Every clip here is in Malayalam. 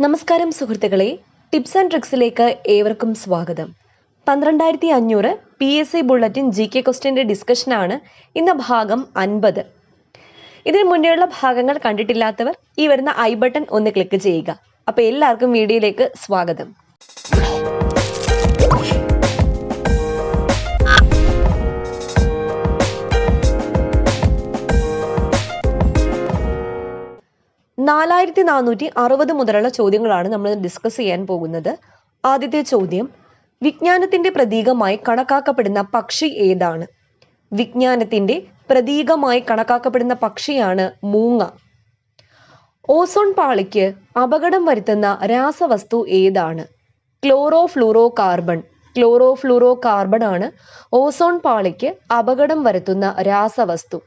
നമസ്കാരം സുഹൃത്തുക്കളെ, ടിപ്സ് ആൻഡ് ട്രിക്സിലേക്ക് ഏവർക്കും സ്വാഗതം. 12500 PSC ബുള്ളറ്റിൻ GK ക്വസ്റ്റ്യൻ്റെ ഡിസ്കഷനാണ് ഇന്ന് ഭാഗം 50. ഇതിന് മുന്നേയുള്ള ഭാഗങ്ങൾ കണ്ടിട്ടില്ലാത്തവർ ഈ വരുന്ന ഐ ബട്ടൺ ഒന്ന് ക്ലിക്ക് ചെയ്യുക. അപ്പോൾ എല്ലാവർക്കും വീഡിയോയിലേക്ക് സ്വാഗതം. (4460) മുതലുള്ള ചോദ്യങ്ങളാണ് നമ്മൾ ഡിസ്കസ് ചെയ്യാൻ പോകുന്നത്. ആദ്യത്തെ ചോദ്യം, വിജ്ഞാനത്തിന്റെ പ്രതീകമായി കണക്കാക്കപ്പെടുന്ന പക്ഷി ഏതാണ്? വിജ്ഞാനത്തിന്റെ പ്രതീകമായി കണക്കാക്കപ്പെടുന്ന പക്ഷിയാണ് മൂങ്ങ. ഓസോൺ പാളിക്ക് അപകടം വരുത്തുന്ന രാസവസ്തു ഏതാണ്? ക്ലോറോഫ്ലൂറോ കാർബൺ ആണ് ഓസോൺ പാളിക്ക് അപകടം വരുത്തുന്ന രാസവസ്തു.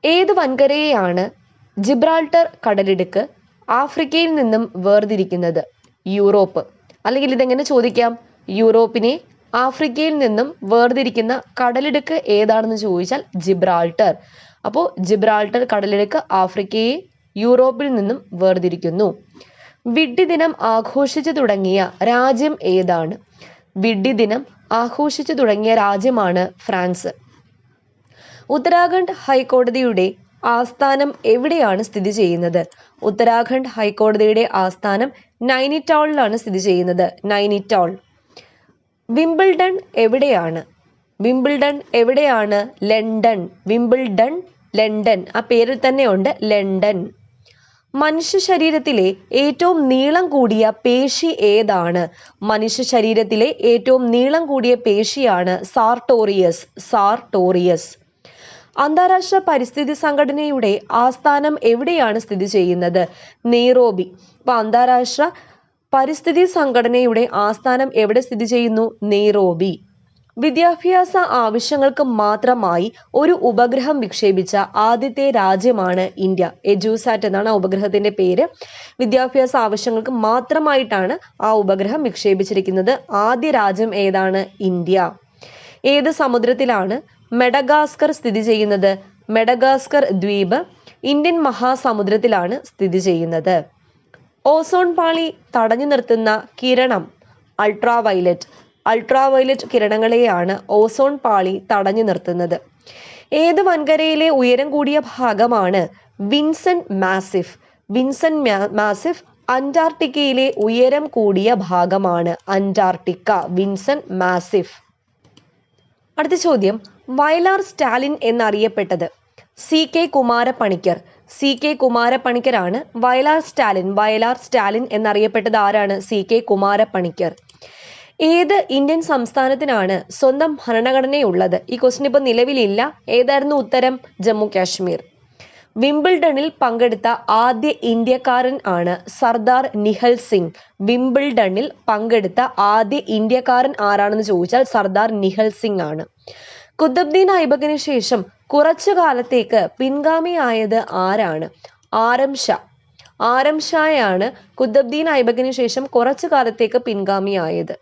ഏത് വൻകരയെയാണ് ജിബ്രാൾട്ടർ കടലിടുക്ക് ആഫ്രിക്കയിൽ നിന്നും വേർതിരിക്കുന്നത്? യൂറോപ്പ്. അല്ലെങ്കിൽ ഇതെങ്ങനെ ചോദിക്കാം? യൂറോപ്പിനെ ആഫ്രിക്കയിൽ നിന്നും വേർതിരിക്കുന്ന കടലിടുക്ക് ഏതാണെന്ന് ചോദിച്ചാൽ ജിബ്രാൾട്ടർ. അപ്പോൾ ജിബ്രാൾട്ടർ കടലിടുക്ക് ആഫ്രിക്കയെ യൂറോപ്പിൽ നിന്നും വേർതിരിക്കുന്നു. വിഡ്ഢി ദിനം ആഘോഷിച്ചു തുടങ്ങിയ രാജ്യം ഏതാണ്? വിഡ്ഢി ദിനം ആഘോഷിച്ചു തുടങ്ങിയ രാജ്യമാണ് ഫ്രാൻസ്. ഉത്തരാഖണ്ഡ് ഹൈക്കോടതിയുടെ ആസ്ഥാനം എവിടെയാണ് സ്ഥിതി ചെയ്യുന്നത്? ഉത്തരാഖണ്ഡ് ഹൈക്കോടതിയുടെ ആസ്ഥാനം നൈനിറ്റാളിലാണ് സ്ഥിതി ചെയ്യുന്നത്. നൈനിറ്റാൾ. വിംബിൾഡൺ എവിടെയാണ്? ലണ്ടൻ. Wimbledon London. ആ പേരിൽ തന്നെ ഉണ്ട് ലണ്ടൻ. മനുഷ്യ ശരീരത്തിലെ ഏറ്റവും നീളം കൂടിയ പേശി ഏതാണ്? മനുഷ്യ ശരീരത്തിലെ ഏറ്റവും നീളം കൂടിയ പേശിയാണ് സാർട്ടോറിയസ്. അന്താരാഷ്ട്ര പരിസ്ഥിതി സംഘടനയുടെ ആസ്ഥാനം എവിടെയാണ് സ്ഥിതി ചെയ്യുന്നത്? നെയ്റോബി. അപ്പൊ അന്താരാഷ്ട്ര പരിസ്ഥിതി സംഘടനയുടെ ആസ്ഥാനം എവിടെ സ്ഥിതി ചെയ്യുന്നു? നെയ്റോബി. വിദ്യാഭ്യാസ ആവശ്യങ്ങൾക്ക് മാത്രമായി ഒരു ഉപഗ്രഹം വിക്ഷേപിച്ച ആദ്യത്തെ രാജ്യമാണ് ഇന്ത്യ. എജുസാറ്റ് എന്നാണ് ആ ഉപഗ്രഹത്തിന്റെ പേര്. വിദ്യാഭ്യാസ ആവശ്യങ്ങൾക്ക് മാത്രമായിട്ടാണ് ആ ഉപഗ്രഹം വിക്ഷേപിച്ചിരിക്കുന്നത്. ആദ്യ രാജ്യം ഏതാണ്? ഇന്ത്യ. ഏത് സമുദ്രത്തിലാണ് മെഡഗാസ്കർ സ്ഥിതി ചെയ്യുന്നത്? മെഡഗാസ്കർ ദ്വീപ് ഇന്ത്യൻ മഹാസമുദ്രത്തിലാണ് സ്ഥിതി ചെയ്യുന്നത്. ഓസോൺ പാളി തടഞ്ഞു നിർത്തുന്ന കിരണം അൾട്രാവയലറ്റ് കിരണങ്ങളെയാണ് ഓസോൺ പാളി തടഞ്ഞു നിർത്തുന്നത്. ഏത് വൻകരയിലെ ഉയരം കൂടിയ ഭാഗമാണ് വിൻസെന്റ് മാസിഫ്? അന്റാർട്ടിക്കയിലെ ഉയരം കൂടിയ ഭാഗമാണ് അന്റാർട്ടിക്ക. Vincent Massif. അടുത്ത ചോദ്യം, വയലാർ സ്റ്റാലിൻ എന്നറിയപ്പെട്ടത്? CK കുമാരപ്പണിക്കരാണ് വയലാർ സ്റ്റാലിൻ എന്നറിയപ്പെട്ടത്. ആരാണ്? CK കുമാരപ്പണിക്കർ. ഏത് ഇന്ത്യൻ സംസ്ഥാനത്തിനാണ് സ്വന്തം ഭരണഘടനയുള്ളത്? ഈ ക്വസ്റ്റ്യൻ ഇപ്പൊ നിലവിലില്ല. ഏതായിരുന്നു ഉത്തരം? ജമ്മു കാശ്മീർ. വിംബിൾഡണിൽ പങ്കെടുത്ത ആദ്യ ഇന്ത്യക്കാരൻ ആണ് സർദാർ നിഹൽ സിംഗ്. വിംബിൾഡണിൽ പങ്കെടുത്ത ആദ്യ ഇന്ത്യക്കാരൻ ആരാണെന്ന് ചോദിച്ചാൽ സർദാർ നിഹൽ സിംഗ് ആണ്. കുത്തബ്ദീൻ ഐബക്കിന് ശേഷം കുറച്ചു കാലത്തേക്ക് പിൻഗാമിയായത് ആരാണ്? ആരം ഷായാണ് കുത്തബ്ദീൻ ഐബക്കിന് ശേഷം കുറച്ചു കാലത്തേക്ക് പിൻഗാമിയായത്.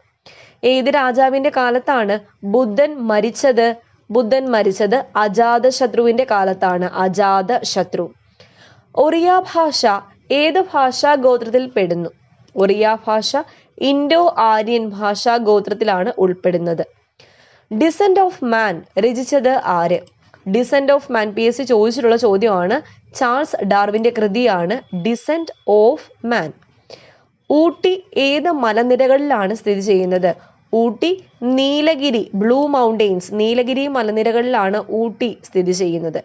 ഏത് രാജാവിന്റെ കാലത്താണ് ബുദ്ധൻ മരിച്ചത്? അജാതശത്രുവിന്റെ കാലത്താണ്. അജാതശത്രു. ഒറിയ ഭാഷ ഏത് ഭാഷാ ഗോത്രത്തിൽ പെടുന്നു? ഒറിയ ഭാഷ ഇൻഡോ ആര്യൻ ഭാഷാ ഗോത്രത്തിലാണ് ഉൾപ്പെടുന്നത്. ഡിസെന്റ് ഓഫ് മാൻ രചിച്ചത് ആര്? ഡിസെന്റ് ഓഫ് മാൻ PSC ചോദിച്ചിട്ടുള്ള ചോദ്യമാണ്. ചാൾസ് ഡാർവിന്റെ കൃതിയാണ് ഡിസെന്റ് ഓഫ് മാൻ. ഊട്ടി ഏത് മലനിരകളിലാണ് സ്ഥിതി ചെയ്യുന്നത്? ഊട്ടി നീലഗിരി നീലഗിരി മലനിരകളിലാണ് ഊട്ടി സ്ഥിതി ചെയ്യുന്നത്.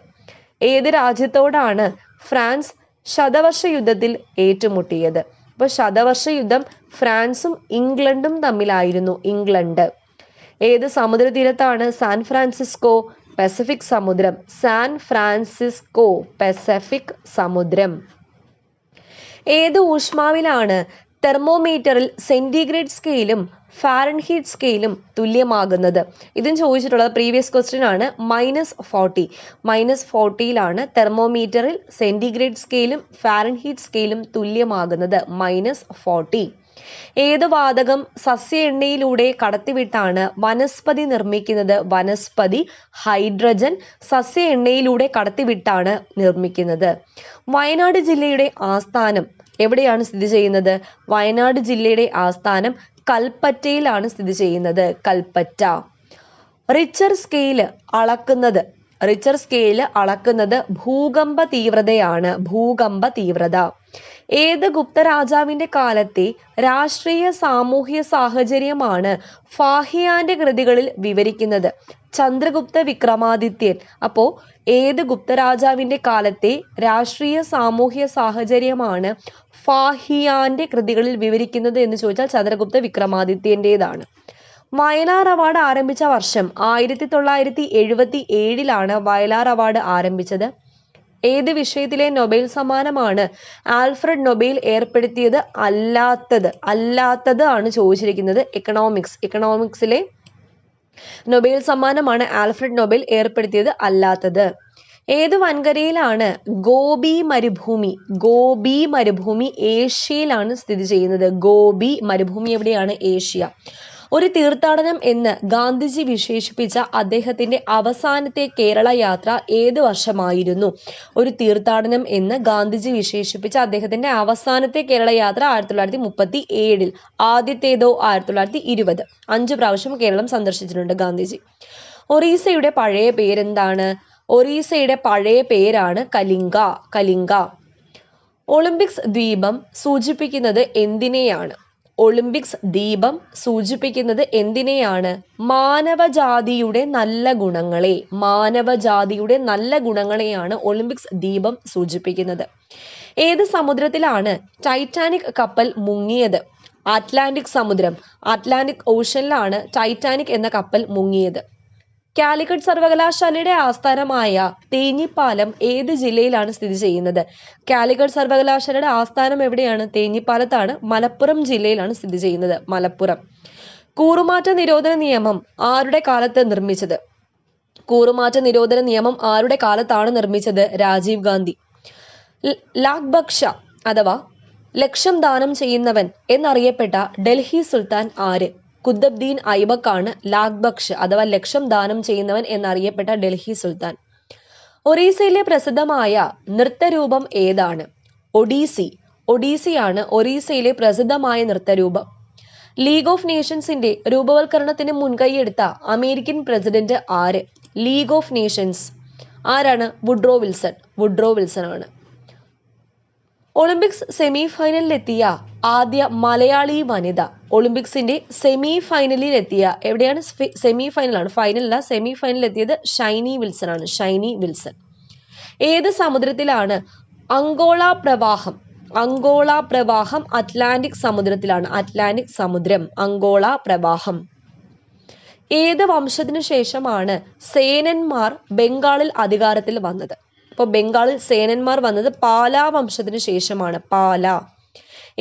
ഏത് രാജ്യത്തോടാണ് ഫ്രാൻസ് ശതവർഷ യുദ്ധത്തിൽ ഏറ്റുമുട്ടിയത്? അപ്പൊ ശതവർഷ യുദ്ധം ഫ്രാൻസും ഇംഗ്ലണ്ടും തമ്മിലായിരുന്നു. ഇംഗ്ലണ്ട്. ഏത് സമുദ്രതീരത്താണ് സാൻ ഫ്രാൻസിസ്കോ? പസഫിക് സമുദ്രം. പസഫിക് സമുദ്രം. ഏത് ഊഷ്മാവിലാണ് തെർമോമീറ്ററിൽ സെന്റിഗ്രേഡ് സ്കെയിലും ഫാരൻഹീറ്റ് സ്കെയിലും തുല്യമാകുന്നത്? ഇതും ചോദിച്ചിട്ടുള്ളത് പ്രീവിയസ് ക്വസ്റ്റ്യൻ ആണ്. -40 തെർമോമീറ്ററിൽ സെന്റിഗ്രേഡ് സ്കെയിലും ഫാരൻഹീറ്റ് സ്കെയിലും തുല്യമാകുന്നത്. -40. ഏത് വാതകം സസ്യ എണ്ണയിലൂടെ കടത്തിവിട്ടാണ് വനസ്പതി നിർമ്മിക്കുന്നത്? വനസ്പതി ഹൈഡ്രജൻ സസ്യ എണ്ണയിലൂടെ കടത്തിവിട്ടാണ് നിർമ്മിക്കുന്നത്. വയനാട് ജില്ലയുടെ ആസ്ഥാനം എവിടെയാണ് സ്ഥിതി ചെയ്യുന്നത്? വയനാട് ജില്ലയുടെ ആസ്ഥാനം കൽപ്പറ്റയിലാണ് സ്ഥിതി ചെയ്യുന്നത്. കൽപ്പറ്റ. റിച്ചർ സ്കെയില് അളക്കുന്നത് ഭൂകമ്പ തീവ്രതയാണ്. ഭൂകമ്പ തീവ്രത. ഏത് ഗുപ്ത രാജാവിന്റെ കാലത്തെ രാഷ്ട്രീയ സാമൂഹ്യ സാഹചര്യമാണ് ഫാഹിയാന്റെ കൃതികളിൽ വിവരിക്കുന്നത്? ചന്ദ്രഗുപ്ത വിക്രമാദിത്യൻ. അപ്പോ ഏത് ഗുപ്തരാജാവിന്റെ കാലത്തെ രാഷ്ട്രീയ സാമൂഹ്യ സാഹചര്യമാണ് ഫാഹിയാന്റെ കൃതികളിൽ വിവരിക്കുന്നത് എന്ന് ചോദിച്ചാൽ ചന്ദ്രഗുപ്ത വിക്രമാദിത്യന്റേതാണ്. വയലാർ അവാർഡ് ആരംഭിച്ച വർഷം 1977 വയലാർ അവാർഡ് ആരംഭിച്ചത്. ഏത് വിഷയത്തിലെ നൊബേൽ സമ്മാനമാണ് ആൽഫ്രഡ് നൊബേൽ ഏർപ്പെടുത്തിയത്? അല്ലാത്തത് ആണ് ചോദിച്ചിരിക്കുന്നത്. എക്കണോമിക്സിലെ നൊബേൽ സമ്മാനമാണ് ആൽഫ്രഡ് നൊബേൽ ഏർപ്പെടുത്തിയത്. അല്ലാത്തത്. ഏത് വൻകരയിലാണ് ഗോബി മരുഭൂമി ഏഷ്യയിലാണ് സ്ഥിതി ചെയ്യുന്നത്? ഗോബി മരുഭൂമി എവിടെയാണ്? ഏഷ്യ. ഒരു തീർത്ഥാടനം എന്ന് ഗാന്ധിജി വിശേഷിപ്പിച്ച അദ്ദേഹത്തിന്റെ അവസാനത്തെ കേരള യാത്ര ഏത് വർഷമായിരുന്നു? ഒരു തീർത്ഥാടനം എന്ന് ഗാന്ധിജി വിശേഷിപ്പിച്ച അദ്ദേഹത്തിന്റെ അവസാനത്തെ കേരള യാത്ര 1937. ആദ്യത്തേതോ 1920. 5 പ്രാവശ്യം കേരളം സന്ദർശിച്ചിട്ടുണ്ട് ഗാന്ധിജി. ഒറീസയുടെ പഴയ പേരെന്താണ്? ഒറീസയുടെ പഴയ പേരാണ് കലിംഗ. ഒളിമ്പിക്സ് ദീപം സൂചിപ്പിക്കുന്നത് എന്തിനെയാണ്? ഒളിമ്പിക്സ് ദീപം സൂചിപ്പിക്കുന്നത് എന്തിനെയാണ്? മാനവജാതിയുടെ നല്ല ഗുണങ്ങളെയാണ് ഒളിമ്പിക്സ് ദീപം സൂചിപ്പിക്കുന്നത്. ഏത് സമുദ്രത്തിലാണ് ടൈറ്റാനിക് കപ്പൽ മുങ്ങിയത്? അറ്റ്ലാന്റിക് ഓഷ്യനിലാണ് ടൈറ്റാനിക് എന്ന കപ്പൽ മുങ്ങിയത്. കാലിക്കറ്റ് സർവകലാശാലയുടെ ആസ്ഥാനമായ തേഞ്ഞിപ്പാലം ഏത് ജില്ലയിലാണ് സ്ഥിതി ചെയ്യുന്നത്? കാലിക്കറ്റ് സർവകലാശാലയുടെ ആസ്ഥാനം എവിടെയാണ്? തേഞ്ഞിപ്പാലത്താണ്. മലപ്പുറം ജില്ലയിലാണ് സ്ഥിതി ചെയ്യുന്നത്. മലപ്പുറം. കൂറുമാറ്റ നിരോധന നിയമം ആരുടെ കാലത്ത് നിർമ്മിച്ചത്? കൂറുമാറ്റ നിരോധന നിയമം ആരുടെ കാലത്താണ് നിർമ്മിച്ചത്? രാജീവ് ഗാന്ധി. ലാഖ്ബക്ഷ അഥവാ ലക്ഷം ദാനം ചെയ്യുന്നവൻ എന്നറിയപ്പെട്ട ഡൽഹി സുൽത്താൻ ആര്? കുത്തബ്ദീൻ ഐബക്കാണ് ലാഖ്ബക്ഷ് അഥവാ ലക്ഷം ദാനം ചെയ്യുന്നവൻ എന്നറിയപ്പെട്ട ഡൽഹി സുൽത്താൻ. ഒറീസയിലെ പ്രസിദ്ധമായ നൃത്തരൂപം ഏതാണ്? ഒഡീസിയാണ് ഒറീസയിലെ പ്രസിദ്ധമായ നൃത്തരൂപം. ലീഗ് ഓഫ് നേഷൻസിന്റെ രൂപവൽക്കരണത്തിന് മുൻകൈയെടുത്ത അമേരിക്കൻ പ്രസിഡന്റ് ആര്? ലീഗ് ഓഫ് നേഷൻസ് ആരാണ്? വുഡ്രോ വിൽസൺ ആണ്. ഒളിമ്പിക്സ് സെമി ഫൈനലിലെത്തിയ ആദ്യ മലയാളി വനിത? ഒളിമ്പിക്സിന്റെ സെമി ഫൈനലിൽ എത്തിയ എവിടെയാണ്? സെമി ഫൈനലാണ്, ഫൈനലല്ല. സെമി ഫൈനലിൽ എത്തിയത് ഷൈനി വിൽസൺ ആണ്. ഷൈനി വിൽസൺ. ഏത് സമുദ്രത്തിലാണ് അങ്കോള പ്രവാഹം? അറ്റ്ലാന്റിക് സമുദ്രത്തിലാണ്. അറ്റ്ലാന്റിക് സമുദ്രം. അങ്കോള പ്രവാഹം. ഏത് വംശത്തിനു ശേഷമാണ് സേനന്മാർ ബംഗാളിൽ അധികാരത്തിൽ വന്നത്? അപ്പോൾ ബംഗാളിൽ സേനന്മാർ വന്നത് പാലാ വംശത്തിനു ശേഷമാണ്. പാലാ.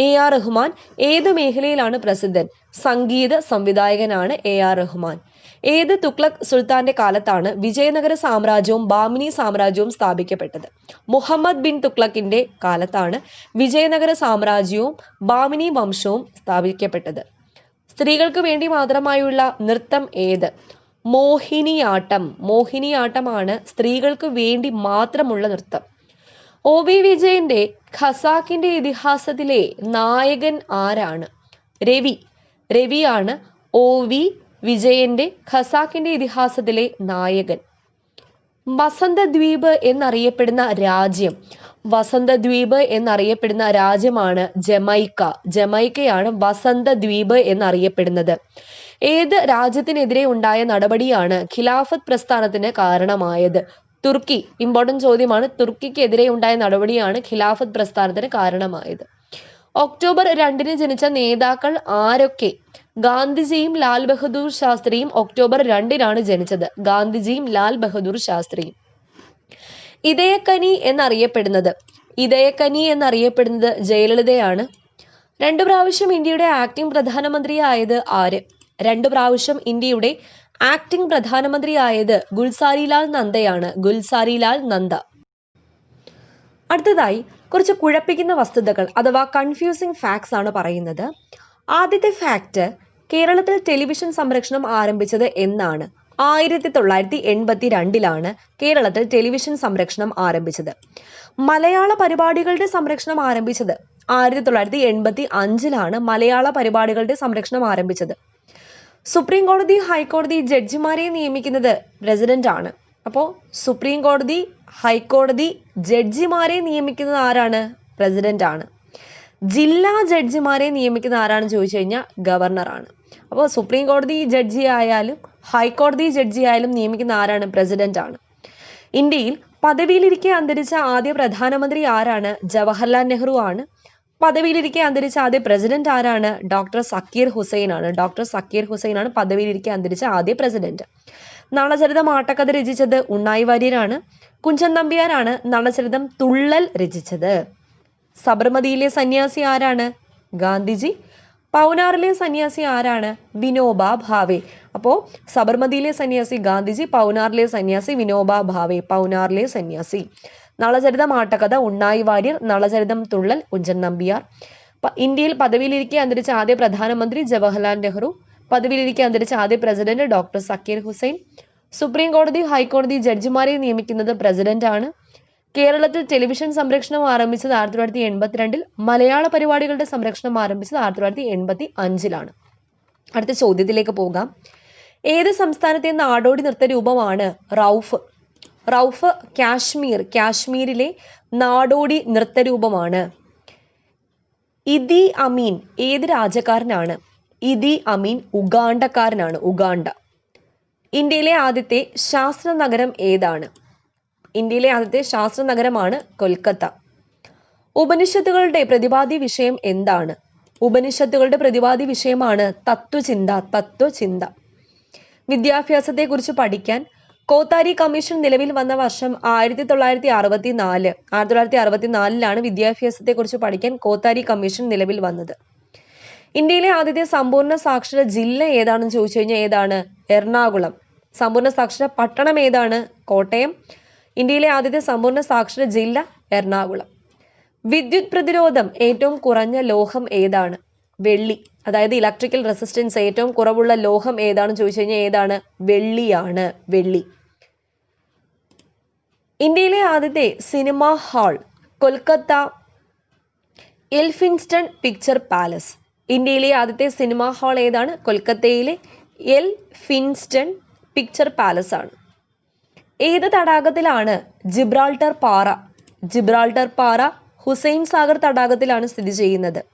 AR റഹ്മാൻ ഏത് മേഖലയിലാണ് പ്രസിദ്ധൻ? സംഗീത സംവിധായകനാണ് AR റഹ്മാൻ. ഏത് തുഗ്ലക് സുൽത്താന്റെ കാലത്താണ് വിജയനഗര സാമ്രാജ്യവും ബാമിനി സാമ്രാജ്യവും സ്ഥാപിക്കപ്പെട്ടത്? മുഹമ്മദ് ബിൻ തുഗ്ലക്കിന്റെ കാലത്താണ് വിജയനഗര സാമ്രാജ്യവും ബാമിനി വംശവും സ്ഥാപിക്കപ്പെട്ടത്. സ്ത്രീകൾക്ക് വേണ്ടി മാത്രമായുള്ള നൃത്തം ഏത്? മോഹിനിയാട്ടമാണ് സ്ത്രീകൾക്ക് വേണ്ടി മാത്രമുള്ള നൃത്തം. OV വിജയന്റെ ഖസാക്കിന്റെ ഇതിഹാസത്തിലെ നായകൻ ആരാണ്? രവിയാണ് OV വിജയന്റെ ഖസാക്കിന്റെ ഇതിഹാസത്തിലെ നായകൻ. വസന്തദ്വീപ് എന്നറിയപ്പെടുന്ന രാജ്യമാണ് ജമൈക്കയാണ് വസന്തദ്വീപ് എന്നറിയപ്പെടുന്നത്. ഏത് രാജ്യത്തിനെതിരെ ഉണ്ടായ നടപടിയാണ് ഖിലാഫത്ത് പ്രസ്ഥാനത്തിന് കാരണമായത്? തുർക്കി. ഇമ്പോർട്ടന്റ് ചോദ്യമാണ്. തുർക്കിക്കെതിരെ ഉണ്ടായ നടപടിയാണ് ഖിലാഫത്ത് പ്രസ്ഥാനത്തിന് കാരണമായത്. ഒക്ടോബർ 2 ജനിച്ച നേതാക്കൾ ആരൊക്കെ? ഗാന്ധിജിയും ലാൽ ബഹദൂർ ശാസ്ത്രിയും ഒക്ടോബർ 2 ജനിച്ചത്. ഗാന്ധിജിയും ലാൽ ബഹദൂർ ശാസ്ത്രിയും. ഇതയക്കനി എന്നറിയപ്പെടുന്നത് ജയലളിതയാണ്. 2 പ്രാവശ്യം ഇന്ത്യയുടെ ആക്ടിംഗ് പ്രധാനമന്ത്രിയായത് ആര്? 2 പ്രാവശ്യം ഇന്ത്യയുടെ ആക്ടിംഗ് പ്രധാനമന്ത്രിയായത് ഗുൽസാരിലാൽ നന്ദയാണ്. അടുത്തതായി കുറച്ച് കുഴപ്പിക്കുന്ന വസ്തുതകൾ അഥവാ കൺഫ്യൂസിംഗ് ഫാക്ട്സ് ആണ് പറയുന്നത്. ആദ്യത്തെ ഫാക്ട്, കേരളത്തിൽ ടെലിവിഷൻ സംരക്ഷണം ആരംഭിച്ചത് എന്നാണ്? 1982 കേരളത്തിൽ ടെലിവിഷൻ സംരക്ഷണം ആരംഭിച്ചത്. മലയാള പരിപാടികളുടെ സംരക്ഷണം ആരംഭിച്ചത് 1985 മലയാള പരിപാടികളുടെ സംരക്ഷണം ആരംഭിച്ചത്. സുപ്രീം കോടതി ഹൈക്കോടതി ജഡ്ജിമാരെ നിയമിക്കുന്നത് പ്രസിഡന്റ് ആണ്. അപ്പോൾ സുപ്രീം കോടതി ഹൈക്കോടതി ജഡ്ജിമാരെ നിയമിക്കുന്നത് ആരാണ്? പ്രസിഡന്റ് ആണ്. ജില്ലാ ജഡ്ജിമാരെ നിയമിക്കുന്ന ആരാണെന്ന് ചോദിച്ചു കഴിഞ്ഞാൽ ഗവർണറാണ്. അപ്പോൾ സുപ്രീം കോടതി ജഡ്ജി ആയാലും ഹൈക്കോടതി ജഡ്ജി ആയാലും നിയമിക്കുന്ന ആരാണ്? പ്രസിഡന്റ് ആണ്. ഇന്ത്യയിൽ പദവിയിലിരിക്കെ അന്തരിച്ച ആദ്യ പ്രധാനമന്ത്രി ആരാണ്? ജവഹർലാൽ നെഹ്റു ആണ്. പദവിയിലിരിക്കെ അന്തരിച്ച ആദ്യ പ്രസിഡന്റ് ആരാണ്? ഡോക്ടർ സക്കീർ ഹുസൈൻ ആണ്. ഡോക്ടർ സക്കീർ ഹുസൈൻ ആണ് പദവിയിലിരിക്കെ അന്തരിച്ച ആദ്യ പ്രസിഡന്റ്. നളചരിതം ആട്ടക്കഥ രചിച്ചത് ഉണ്ണായി വാര്യരാണ്. കുഞ്ചൻ നമ്പ്യാരാണ് നളചരിതം തുള്ളൽ രചിച്ചത്. സബർമതിയിലെ സന്യാസി ആരാണ്? ഗാന്ധിജി. പൗനാറിലെ സന്യാസി ആരാണ്? വിനോബ ഭാവെ. അപ്പോൾ സബർമതിയിലെ സന്യാസി ഗാന്ധിജി, പൗനാറിലെ സന്യാസി വിനോബ ഭാവെ. പൗനാറിലെ സന്യാസി. നളചരിതം ആട്ടക്കഥ ഉണ്ണായി വാര്യർ, നളചരിതം തുള്ളൽ കുഞ്ചൻ നമ്പ്യാർ. ഇന്ത്യയിൽ പദവിയിലിരിക്കെ അന്തരിച്ച ആദ്യ പ്രധാനമന്ത്രി ജവഹർലാൽ നെഹ്റു. പദവിയിലിരിക്കെ അന്തരിച്ച ആദ്യ president doctor Zakir Hussain. Supreme കോടതി ഹൈക്കോടതി ജഡ്ജിമാരെ നിയമിക്കുന്നത് പ്രസിഡന്റ് ആണ്. കേരളത്തിൽ ടെലിവിഷൻ സംരക്ഷണം ആരംഭിച്ചത് 1982 മലയാള പരിപാടികളുടെ സംരക്ഷണം ആരംഭിച്ചത് 1985. അടുത്ത ചോദ്യത്തിലേക്ക് പോകാം. ഏത് സംസ്ഥാനത്തെ നാടോടി നൃത്തരൂപമാണ് റൗഫ്? റൗഫ് കാശ്മീരിലെ നാടോടി നൃത്തരൂപമാണ്. ഇദി അമീൻ ഏത് രാജ്യക്കാരനാണ്? ഇദി അമീൻ ഉഗാണ്ടക്കാരനാണ്. ഉഗാണ്ട. ഇന്ത്യയിലെ ആദ്യത്തെ ശാസ്ത്ര നഗരം ഏതാണ്? ഇന്ത്യയിലെ ആദ്യത്തെ ശാസ്ത്ര നഗരമാണ് കൊൽക്കത്ത. ഉപനിഷത്തുകളുടെ പ്രതിപാദ്യ വിഷയം എന്താണ്? ഉപനിഷത്തുകളുടെ പ്രതിപാദ്യ വിഷയമാണ് തത്വചിന്ത. വിദ്യാഭ്യാസത്തെ കുറിച്ച് പഠിക്കാൻ കോത്താരി കമ്മീഷൻ നിലവിൽ വന്ന വർഷം 1964. 1964 വിദ്യാഭ്യാസത്തെ കുറിച്ച് പഠിക്കാൻ കോത്താരി കമ്മീഷൻ നിലവിൽ വന്നത്. ഇന്ത്യയിലെ ആദ്യത്തെ സമ്പൂർണ്ണ സാക്ഷര ജില്ല ഏതാണെന്ന് ചോദിച്ചു കഴിഞ്ഞാൽ ഏതാണ്? എറണാകുളം. സമ്പൂർണ്ണ സാക്ഷര പട്ടണം ഏതാണ്? കോട്ടയം. ഇന്ത്യയിലെ ആദ്യത്തെ സമ്പൂർണ്ണ സാക്ഷര ജില്ല എറണാകുളം. വിദ്യുത് പ്രതിരോധം ഏറ്റവും കുറഞ്ഞ ലോഹം ഏതാണ്? വെള്ളി. അതായത് ഇലക്ട്രിക്കൽ റെസിസ്റ്റൻസ് ഏറ്റവും കുറവുള്ള ലോഹം ഏതാണെന്ന് ചോദിച്ചു കഴിഞ്ഞാൽ ഏതാണ്? വെള്ളിയാണ്. വെള്ളി. ഇന്ത്യയിലെ ആദ്യത്തെ cinema hall Kolkata Elphinstone picture palace. ഇന്ത്യയിലെ ആദ്യത്തെ സിനിമ ഹാൾ ഏതാണ്? കൊൽക്കത്തയിലെ എൽഫിൻസ്റ്റൺ പിക്ചർ പാലസ് ആണ്. ഏത് തടാകത്തിലാണ് ജിബ്രാൾട്ടർ പാറ? ജിബ്രാൾട്ടർ പാറ ഹുസൈൻ സാഗർ തടാകത്തിലാണ് സ്ഥിതി ചെയ്യുന്നത്.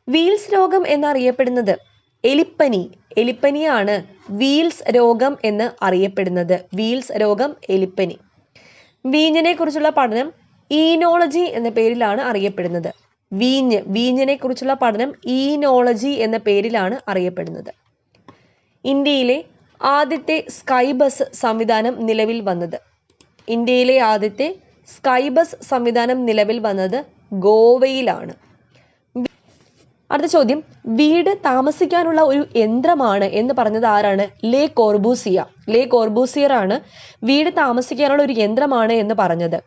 വീൽസ് രോഗം എന്നറിയപ്പെടുന്നത് എലിപ്പനി. എലിപ്പനിയാണ് വീൽസ് രോഗം എന്ന് അറിയപ്പെടുന്നത്. വീൽസ് രോഗം, എലിപ്പനി. വീഞ്ഞിനെ കുറിച്ചുള്ള പഠനം ഈനോളജി എന്ന പേരിലാണ് അറിയപ്പെടുന്നത്. വീഞ്ഞിനെ കുറിച്ചുള്ള പഠനം ഈനോളജി എന്ന പേരിലാണ് അറിയപ്പെടുന്നത്. ഇന്ത്യയിലെ ആദ്യത്തെ സ്കൈ ബസ് സംവിധാനം നിലവിൽ വന്നത്. ഇന്ത്യയിലെ ആദ്യത്തെ സ്കൈ ബസ് സംവിധാനം നിലവിൽ വന്നത് ഗോവയിലാണ്. അടുത്ത ചോദ്യം, വീട് താമസിക്കാനുള്ള ഒരു യന്ത്രമാണ് എന്ന് പറഞ്ഞത് ആരാണ്? ലേ കോർബൂസിയർ ആണ് വീട് താമസിക്കാനുള്ള ഒരു യന്ത്രമാണ് എന്ന് പറഞ്ഞത്.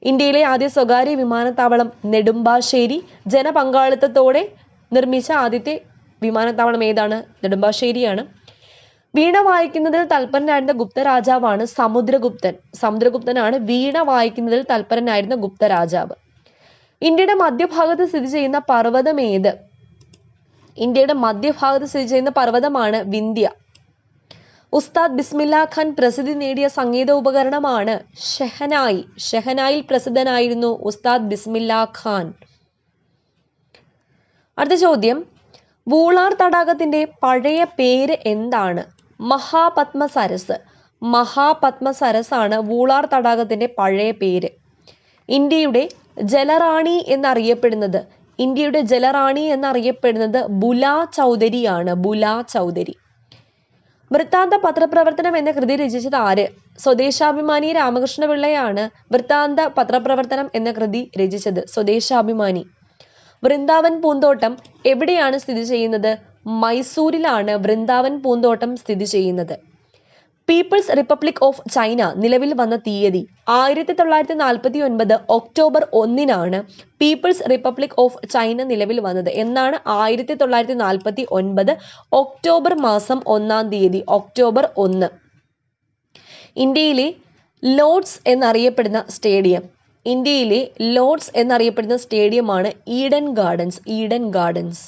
ഇന്ത്യയിലെ ആദ്യ സ്വകാര്യ വിമാനത്താവളം നെടുമ്പാശ്ശേരി. ജനപങ്കാളിത്തത്തോടെ നിർമ്മിച്ച ആദ്യത്തെ വിമാനത്താവളം ഏതാണ്? നെടുമ്പാശ്ശേരിയാണ്. വീണ വായിക്കുന്നതിൽ തൽപരനായിരുന്ന ഗുപ്ത രാജാവാണ് സമുദ്രഗുപ്തൻ. സമുദ്രഗുപ്തനാണ് വീണ വായിക്കുന്നതിൽ തൽപരനായിരുന്ന ഗുപ്ത രാജാവ്. ഇന്ത്യയുടെ മധ്യഭാഗത്ത് സ്ഥിതി ചെയ്യുന്ന പർവ്വതം ഏത്? ഇന്ത്യയുടെ മധ്യഭാഗത്ത് സ്ഥിതി ചെയ്യുന്ന പർവ്വതമാണ് വിന്ധ്യ. ഉസ്താദ് ബിസ്മില്ല ഖാൻ പ്രസിദ്ധി നേടിയ സംഗീത ഉപകരണമാണ് ഷെഹനായി. ഷെഹനായിൽ പ്രസിദ്ധനായിരുന്നു ഉസ്താദ് ബിസ്മില്ല ഖാൻ. അടുത്ത ചോദ്യം, വൂളാർ തടാകത്തിന്റെ പഴയ പേര് എന്താണ്? മഹാപത്മസരസ്. മഹാപത്മസരസ് ആണ് വൂളാർ തടാകത്തിന്റെ പഴയ പേര്. ഇന്ത്യയുടെ ജലറാണി എന്നറിയപ്പെടുന്നത് ബുലാ ചൗധരിയാണ്. ബുലാ ചൗധരി. വൃത്താന്ത പത്രപ്രവർത്തനം എന്ന കൃതി രചിച്ചത് ആര്? സ്വദേശാഭിമാനി രാമകൃഷ്ണപിള്ളയാണ് വൃത്താന്ത പത്രപ്രവർത്തനം എന്ന കൃതി രചിച്ചത്. സ്വദേശാഭിമാനി. വൃന്ദാവൻ പൂന്തോട്ടം എവിടെയാണ് സ്ഥിതി ചെയ്യുന്നത്? മൈസൂരിലാണ് വൃന്ദാവൻ പൂന്തോട്ടം സ്ഥിതി ചെയ്യുന്നത്. പീപ്പിൾസ് റിപ്പബ്ലിക് ഓഫ് ചൈന നിലവിൽ വന്ന തീയതി 1949 October 1 people's republic of China നിലവിൽ വന്നത്. എന്നാണ് 1949 ഒക്ടോബർ മാസം 1 ഒക്ടോബർ 1. ഇന്ത്യയിലെ ലോർഡ്സ് എന്നറിയപ്പെടുന്ന സ്റ്റേഡിയമാണ് ഈഡൻ ഗാർഡൻസ്.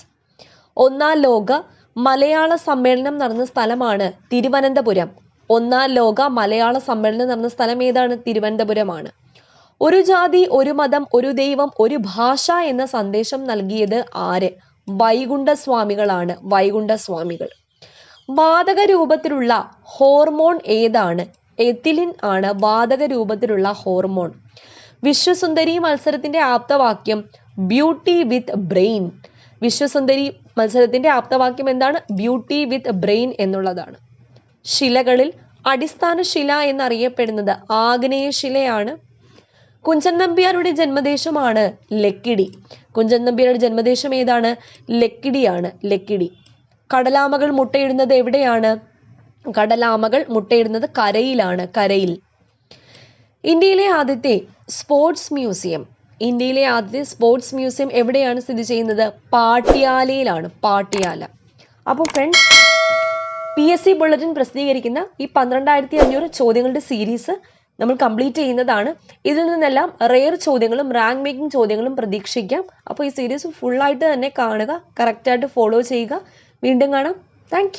ഒന്നാം ലോക മലയാള സമ്മേളനം നടന്ന സ്ഥലമാണ് തിരുവനന്തപുരം. ഏതാണ്? തിരുവനന്തപുരമാണ്. ഒരു ജാതി, ഒരു മതം, ഒരു ദൈവം, ഒരു ഭാഷ എന്ന സന്ദേശം നൽകിയത് ആര്? വൈകുണ്ഠസ്വാമികളാണ്. വാതക രൂപത്തിലുള്ള ഹോർമോൺ ഏതാണ്? എത്തിലിൻ ആണ് വാതക രൂപത്തിലുള്ള ഹോർമോൺ. വിശ്വസുന്ദരി മത്സരത്തിന്റെ ആപ്തവാക്യം ബ്യൂട്ടി വിത്ത് ബ്രെയിൻ. വിശ്വസുന്ദരി മത്സരത്തിന്റെ ആപ്തവാക്യം എന്താണ്? ബ്യൂട്ടി വിത്ത് ബ്രെയിൻ എന്നുള്ളതാണ്. ശിലകളിൽ അടിസ്ഥാന ശില എന്നറിയപ്പെടുന്നത് ആഗ്നേയശിലയാണ്. കുഞ്ചൻ നമ്പ്യാരുടെ ജന്മദേശമാണ് ലക്കിടി. ജന്മദേശം ഏതാണ്? ലക്കിടി. കടലാമകൾ മുട്ടയിടുന്നത് എവിടെയാണ്? കരയിൽ. ഇന്ത്യയിലെ ആദ്യത്തെ സ്പോർട്സ് മ്യൂസിയം എവിടെയാണ് സ്ഥിതി ചെയ്യുന്നത്? പാട്യാലയിലാണ്. അപ്പോൾ ഫ്രണ്ട്സ്, PSC ബുള്ളറ്റിൻ പ്രസിദ്ധീകരിക്കുന്ന ഈ 12,500 ചോദ്യങ്ങളുടെ സീരീസ് നമ്മൾ കംപ്ലീറ്റ് ചെയ്യുന്നതാണ്. ഇതിൽ നിന്നെല്ലാം റെയർ ചോദ്യങ്ങളും റാങ്ക് മേക്കിംഗ് ചോദ്യങ്ങളും പ്രതീക്ഷിക്കാം. അപ്പോൾ ഈ സീരീസ് ഫുള്ളായിട്ട് തന്നെ കാണുക, കറക്റ്റായിട്ട് ഫോളോ ചെയ്യുക. വീണ്ടും കാണാം. താങ്ക്